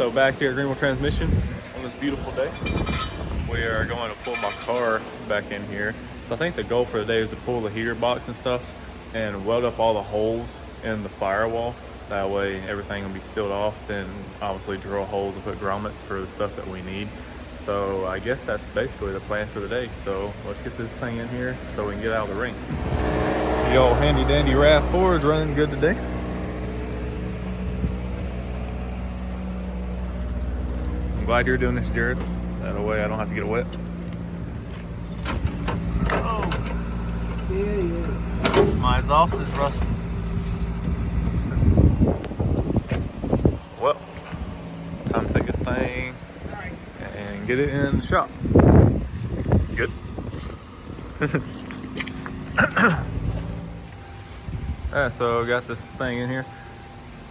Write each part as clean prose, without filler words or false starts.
So back here at Greenville Transmission on this beautiful day, we are going to pull my car back in here. So I think the goal for the day is to pull the heater box and stuff and weld up all the holes in the firewall. That way everything will be sealed off, then obviously drill holes and put grommets for the stuff that we need. So I guess that's basically the plan for the day. So let's get this thing in here so we can get out of the ring. The old handy dandy RAV4 is running good today. I'm glad you're doing this, Jared. That way I don't have to get it wet. Oh. Yeah. My exhaust is rusting. Well, time to take this thing and get it in the shop. Good. Alright, so got this thing in here.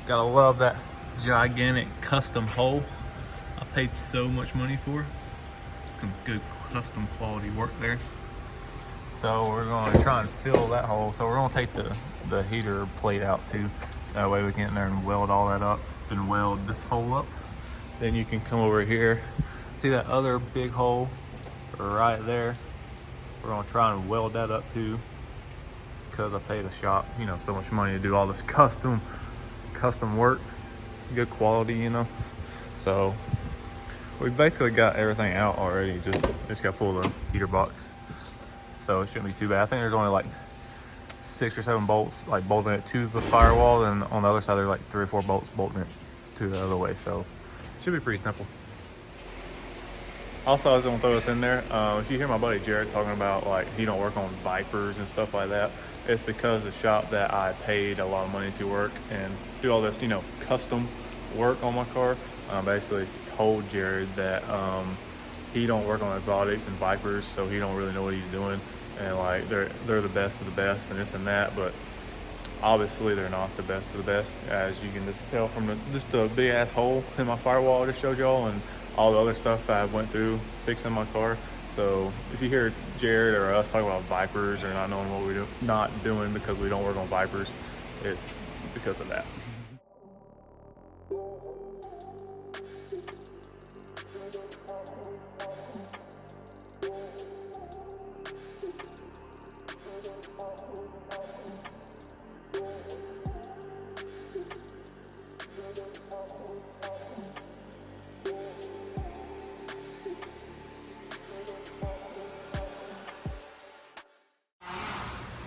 Gotta love that gigantic custom hole I paid so much money for. Some good custom quality work there. So we're going to try and fill that hole. So we're going to take the heater plate out too. That way we can get in there and weld all that up. Then weld this hole up. Then you can come over here. See that other big hole right there? We're going to try and weld that up too, because I paid the shop, you know, so much money to do all this custom work, good quality, So we basically got everything out already. Just got to pull the heater box, so it shouldn't be too bad. I think there's only like 6 or 7 bolts like bolting it to the firewall, and on the other side there's like 3 or 4 bolts bolting it to the other way. So it should be pretty simple. Also, I was gonna throw this in there. If you hear my buddy Jared talking about like he don't work on Vipers and stuff like that, it's because the shop that I paid a lot of money to work and do all this, custom work on my car, basically told Jared that he don't work on exotics and Vipers, so he don't really know what he's doing. And like they're the best of the best and this and that, but obviously they're not the best of the best, as you can just tell from the big ass hole in my firewall I just showed y'all, and all the other stuff I went through fixing my car. So if you hear Jared or us talk about Vipers or not knowing what we're not doing because we don't work on Vipers, it's because of that.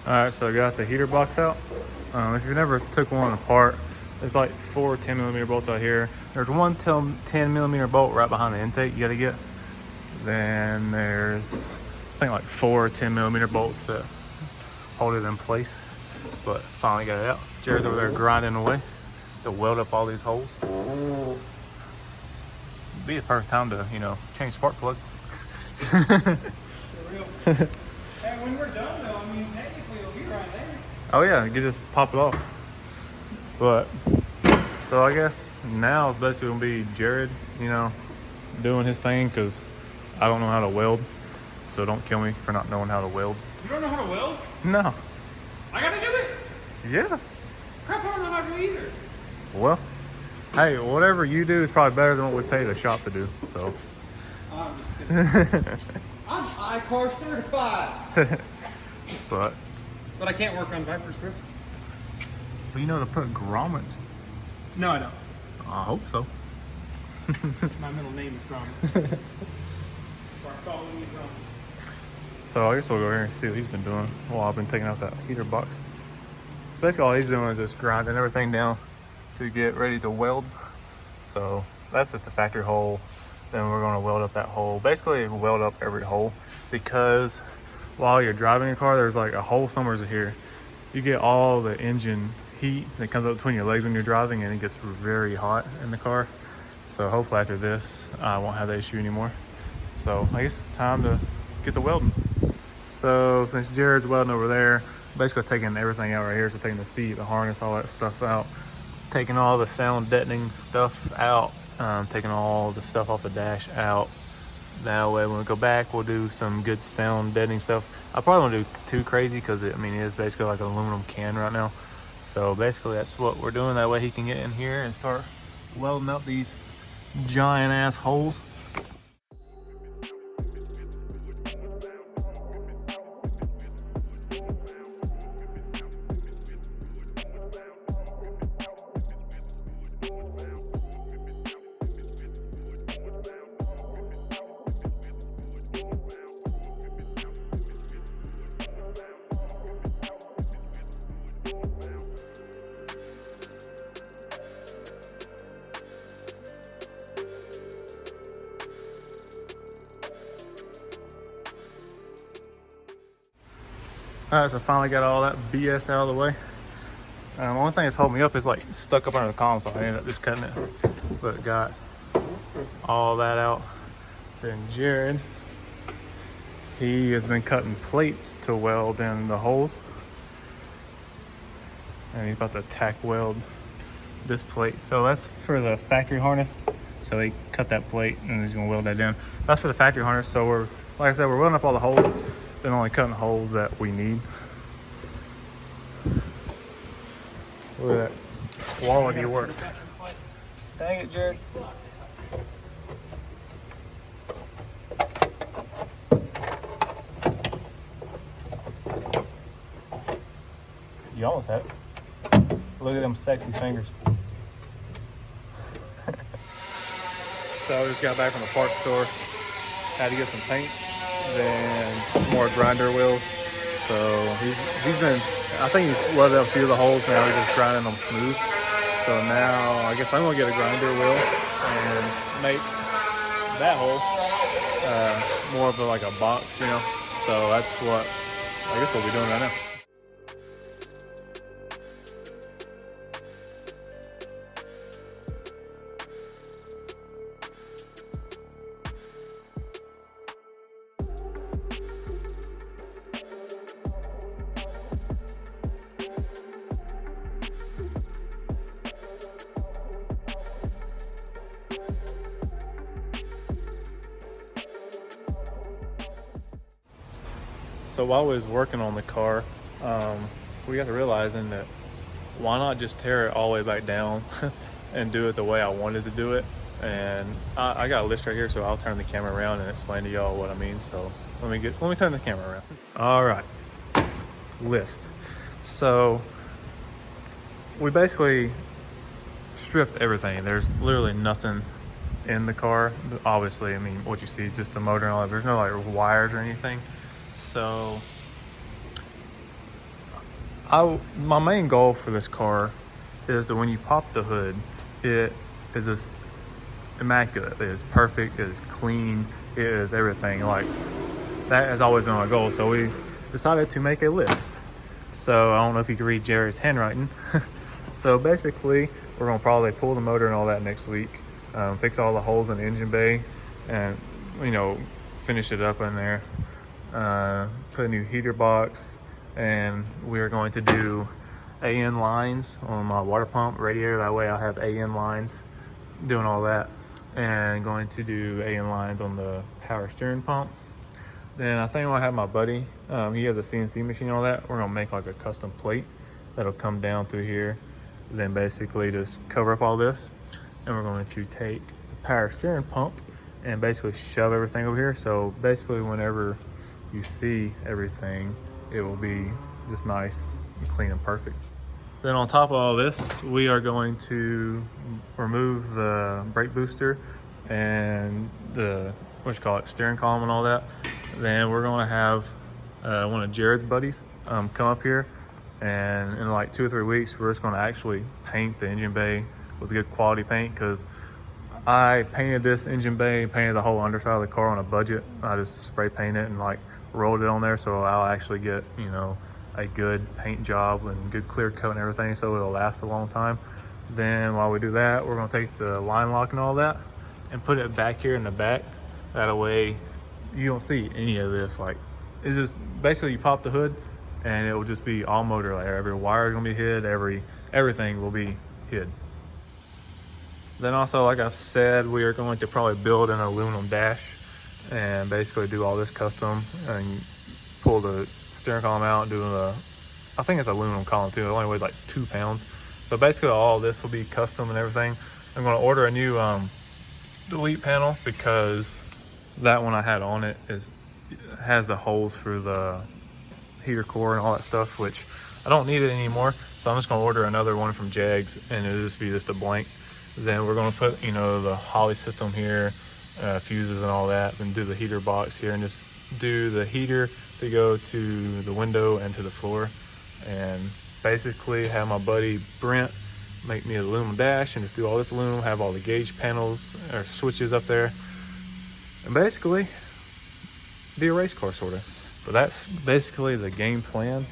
Alright, so I got the heater box out. If you never took one apart, there's like 4 10mm bolts out here. There's one 10mm bolt right behind the intake you gotta get. Then there's, I think, like 4 10mm bolts that hold it in place. But finally got it out. Jared's over there grinding away to weld up all these holes. It'd be the perfect time to, change spark plug. For real. And when we're done though, I mean, technically it'll be right there. Oh yeah, you can just pop it off. But, so I guess now it's basically gonna be Jared, doing his thing, because I don't know how to weld. So don't kill me for not knowing how to weld. You don't know how to weld? No. I gotta do it. Yeah. Crap, I don't know how to do either. Well, hey, whatever you do is probably better than what we pay the shop to do, so. I'm just kidding. I'm I-car certified. But I can't work on Vipers, bro. But you know to put grommets? No, I don't. I hope so. My middle name is Gromit. Or I follow me Gromit. So I guess we'll go here and see what he's been doing while I've been taking out that heater box. Basically all he's doing is just grinding everything down to get ready to weld. So that's just a factory hole. Then we're going to weld up that hole. Basically weld up every hole, because while you're driving your car, there's like a hole somewhere here. You get all the engine heat that comes up between your legs when you're driving, and it gets very hot in the car. So hopefully after this, I won't have that issue anymore. So I guess it's time to get the welding. So since Jared's welding over there, basically taking everything out right here. So taking the seat, the harness, all that stuff out. Taking all the sound deadening stuff out. Taking all the stuff off the dash out. That way when we go back, we'll do some good sound deadening stuff. I probably won't do too crazy, because it is basically like an aluminum can right now. So basically that's what we're doing. That way he can get in here and start welding up these giant ass holes. Alright, so finally got all that BS out of the way. The only thing that's holding me up is like stuck up under the column, so I ended up just cutting it. But got all that out. Then Jared, he has been cutting plates to weld in the holes. And he's about to tack weld this plate. So that's for the factory harness. So he cut that plate and he's gonna weld that in. That's for the factory harness. So we're, like I said, we're welding up all the holes, then only cutting holes that we need. Look at that quality work. Dang it, Jared. You almost have it. Look at them sexy fingers. So I just got back from the parts store. Had to get some paint, then more grinder wheels. So he's been, I think he's welded up a few of the holes now. He's just grinding them smooth. So now I guess I'm gonna get a grinder wheel and make that hole more of like a box, you know. So that's what I guess we'll be doing right now. So while we was working on the car, we got to realizing that why not just tear it all the way back down and do it the way I wanted to do it. And I got a list right here, so I'll turn the camera around and explain to y'all what I mean. So let me turn the camera around. All right, list. So we basically stripped everything. There's literally nothing in the car. Obviously, I mean, what you see is just the motor and all that. There's no like wires or anything. So my main goal for this car is that when you pop the hood, it is just immaculate. It is perfect, it is clean, it is everything. Like, that has always been my goal. So we decided to make a list. So I don't know if you can read Jared's handwriting. So basically, we're gonna probably pull the motor and all that next week, fix all the holes in the engine bay, and finish it up in there. Put a new heater box, and we're going to do AN lines on my water pump radiator. That way I'll have AN lines doing all that, and going to do AN lines on the power steering pump. Then I think I'm gonna have my buddy, he has a CNC machine and all that. We're gonna make like a custom plate that'll come down through here, then basically just cover up all this, and we're going to take the power steering pump and basically shove everything over here. So basically whenever you see everything, it will be just nice and clean and perfect. Then on top of all this, we are going to remove the brake booster and the steering column and all that. Then we're going to have one of Jared's buddies come up here, and in like 2 or 3 weeks we're just going to actually paint the engine bay with good quality paint, because I painted this engine bay, painted the whole underside of the car on a budget. I just spray painted it and like rolled it on there, so I'll actually get a good paint job and good clear coat and everything, so it'll last a long time. Then while we do that, we're going to take the line lock and all that and put it back here in the back. That way you don't see any of this. Like, it's just basically you pop the hood and it will just be all motor. Like, every wire is going to be hid, everything will be hid. Then also, like I've said, we are going to probably build an aluminum dash and basically do all this custom and pull the steering column out and do I think it's aluminum column too. It only weighs like 2 pounds. So basically all this will be custom and everything. I'm going to order a new delete panel because that one I had on it has the holes for the heater core and all that stuff, which I don't need it anymore. So I'm just gonna order another one from Jags, and it'll just be just a blank. Then we're gonna put, you know, the Holley system here, fuses and all that, then do the heater box here, and just do the heater to go to the window and to the floor. And basically have my buddy Brent make me an aluminum dash, and just do all this aluminum, have all the gauge panels or switches up there, and basically be a race car sort of. But that's basically the game plan.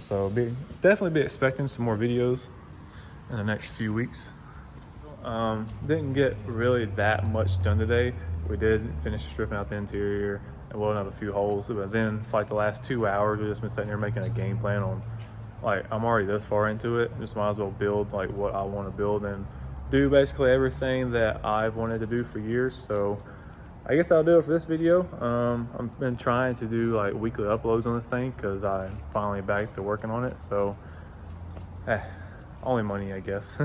So definitely be expecting some more videos in the next few weeks. Didn't get really that much done today. We did finish stripping out the interior and welding up a few holes, but then for like the last 2 hours we've just been sitting here making a game plan on, like, I'm already this far into it, just might as well build like what I want to build and do basically everything that I've wanted to do for years. So I guess I'll do it for this video. I've been trying to do like weekly uploads on this thing because I finally back to working on it. So only money, I guess.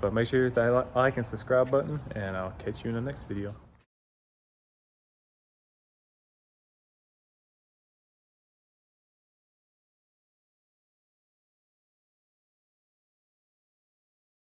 But make sure you hit that like and subscribe button, and I'll catch you in the next video.